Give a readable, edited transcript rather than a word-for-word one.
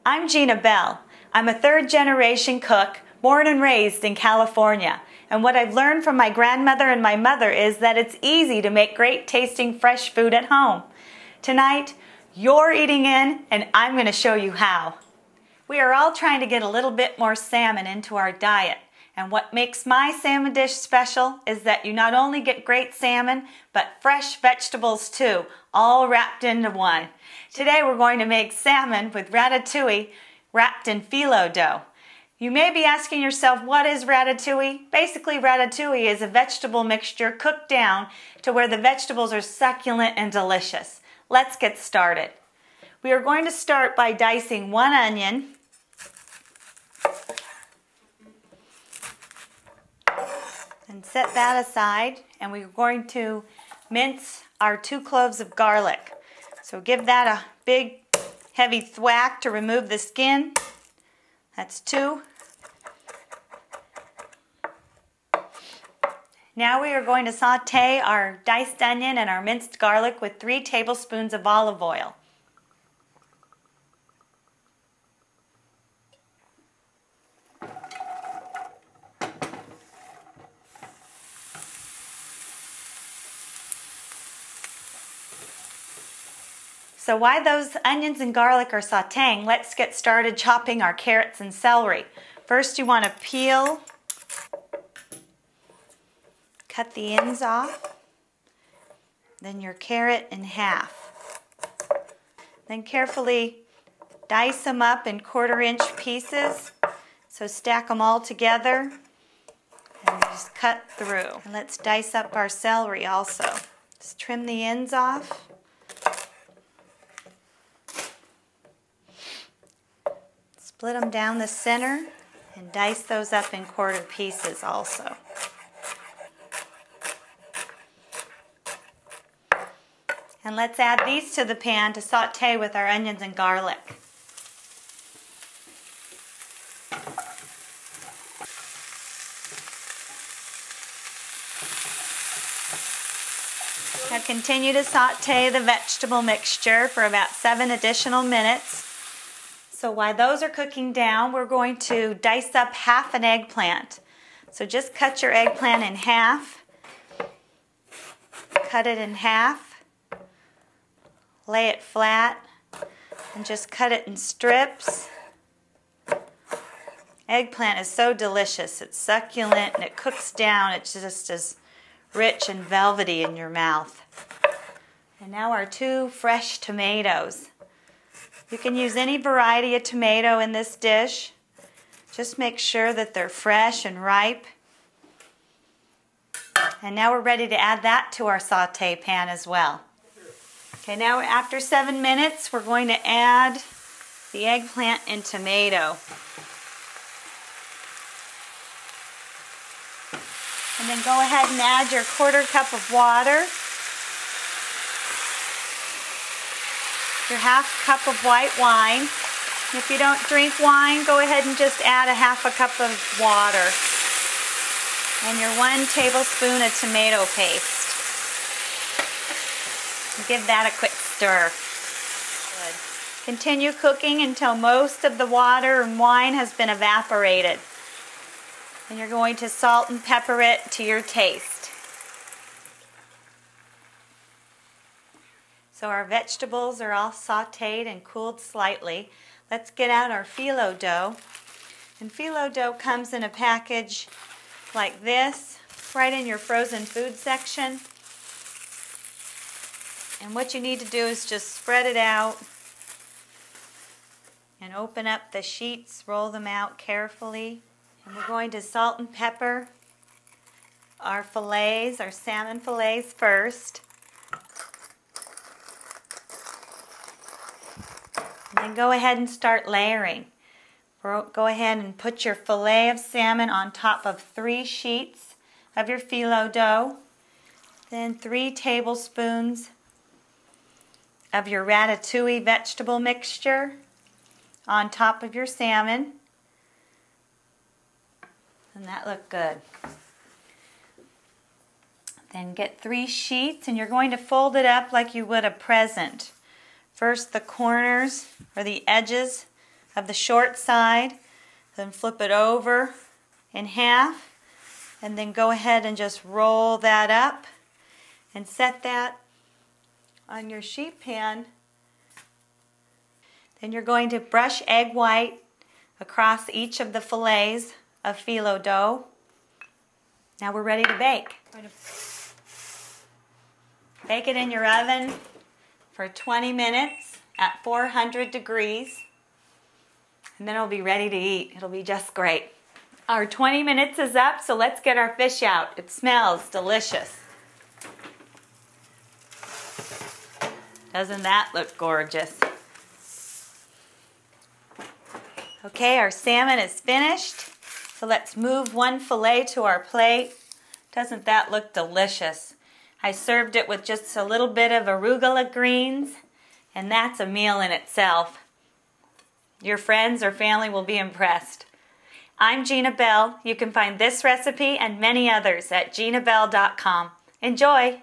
I'm Gena Bell. I'm a third-generation cook, born and raised in California. And what I've learned from my grandmother and my mother is that it's easy to make great tasting fresh food at home. Tonight, you're eating in, and I'm going to show you how. We are all trying to get a little bit more salmon into our diet. And what makes my salmon dish special is that you not only get great salmon, but fresh vegetables too, all wrapped into one. Today we're going to make salmon with ratatouille wrapped in phyllo dough. You may be asking yourself, what is ratatouille? Basically, ratatouille is a vegetable mixture cooked down to where the vegetables are succulent and delicious. Let's get started. We are going to start by dicing one onion, and set that aside, and we're going to mince our 2 cloves of garlic. So give that a big heavy thwack to remove the skin. That's 2. Now we are going to saute our diced onion and our minced garlic with 3 tablespoons of olive oil. So while those onions and garlic are sauteing, let's get started chopping our carrots and celery. First you want to peel, cut the ends off, then your carrot in half. Then carefully dice them up in 1/4-inch pieces. So stack them all together and just cut through. And let's dice up our celery also. Just trim the ends off. Split them down the center and dice those up in 1/4 pieces also. And let's add these to the pan to saute with our onions and garlic. Now continue to saute the vegetable mixture for about 7 additional minutes. So while those are cooking down, we're going to dice up half an eggplant. So just cut your eggplant in half, cut it in half, lay it flat, and just cut it in strips. Eggplant is so delicious. It's succulent and it cooks down. It's just as rich and velvety in your mouth. And now our 2 fresh tomatoes. You can use any variety of tomato in this dish. Just make sure that they're fresh and ripe. And now we're ready to add that to our saute pan as well. Okay, now after 7 minutes, we're going to add the eggplant and tomato. And then go ahead and add your 1/4 cup of water. Your 1/2 cup of white wine. If you don't drink wine, go ahead and just add a 1/2 cup of water. And your 1 tablespoon of tomato paste. And give that a quick stir. Good. Continue cooking until most of the water and wine has been evaporated. And you're going to salt and pepper it to your taste. So our vegetables are all sauteed and cooled slightly. Let's get out our phyllo dough. And phyllo dough comes in a package like this, right in your frozen food section. And what you need to do is just spread it out and open up the sheets, roll them out carefully. And we're going to salt and pepper our fillets, our salmon fillets first. And go ahead and start layering. Go ahead and put your fillet of salmon on top of 3 sheets of your phyllo dough. Then 3 tablespoons of your ratatouille vegetable mixture on top of your salmon. And that looked good. Then get 3 sheets and you're going to fold it up like you would a present. First the corners or the edges of the short side, then flip it over in half, and then go ahead and just roll that up and set that on your sheet pan. Then you're going to brush egg white across each of the fillets of phyllo dough. Now we're ready to bake. Bake it in your oven for 20 minutes at 400 degrees, and then it'll be ready to eat. It'll be just great. Our 20 minutes is up, so let's get our fish out. It smells delicious. Doesn't that look gorgeous? Okay, our salmon is finished. So let's move one fillet to our plate. Doesn't that look delicious? I served it with just a little bit of arugula greens, and that's a meal in itself. Your friends or family will be impressed. I'm Gena Bell. You can find this recipe and many others at genabell.com. Enjoy!